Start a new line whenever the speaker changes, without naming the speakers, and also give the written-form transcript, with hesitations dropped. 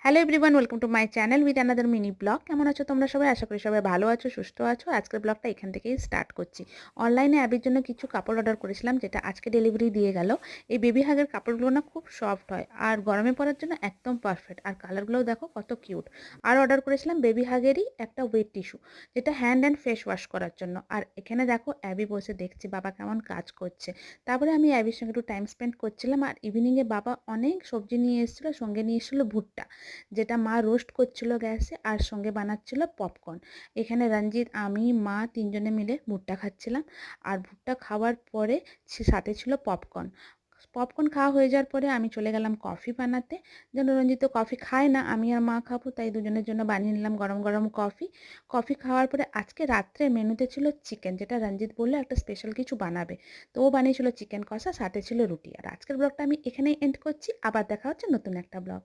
Hello everyone, welcome to my channel with another mini blog. কেমন আছো তোমরা সবাই? আশা করি সবাই ভালো আছো, সুস্থ আছো। আজকের ব্লগটা এখান থেকেই স্টার্ট করছি। অনলাইনে অ্যাবের জন্য কিছু কাপড় অর্ডার করেছিলাম, যেটা আজকে ডেলিভারি দিয়ে গেল। এই বেবি হাগের কাপড়গুলো না খুব সফট হয় আর গরমে পরার জন্য একদম পারফেক্ট। আর কালারগুলোও দেখো কত কিউট। আর অর্ডার করেছিলাম বেবি হাগেরই একটা ওয়েট টিস্যু, যেটা হ্যান্ড অ্যান্ড ফেস ওয়াশ করার জন্য। আর এখানে দেখো অ্যাবি বসে দেখছি বাবা কেমন কাজ করছে। তারপরে আমি অ্যাবির সঙ্গে একটু টাইম স্পেন্ড করছিলাম। আর ইভিনিংয়ে বাবা অনেক সবজি নিয়ে এসেছিলো, সঙ্গে নিয়ে এসেছিলো ভুট্টা, যেটা মা রোস্ট করছিল গ্যাসে, আর সঙ্গে বানাচ্ছিল পপকর্ন। এখানে রঞ্জিত, আমি, মা তিনজনে মিলে ভুট্টা খাচ্ছিলাম। আর ভুট্টা খাওয়ার পরে সাথে ছিল পপকর্ন। পপকর্ন খাওয়া হয়ে যাওয়ার পরে আমি চলে গেলাম কফি বানাতে। যেন রঞ্জিত তো কফি খায় না, আমি আর মা খাবো, তাই দুজনের জন্য বানিয়ে নিলাম গরম গরম কফি। কফি খাওয়ার পরে আজকে রাত্রে মেনুতে ছিল চিকেন, যেটা রঞ্জিত বললো একটা স্পেশাল কিছু বানাবে। তো ও বানিয়েছিল চিকেন কষা, সাথে ছিল রুটি। আর আজকের ব্লগটা আমি এখানেই এন্ড করছি। আবার দেখা হচ্ছে নতুন একটা ব্লগ।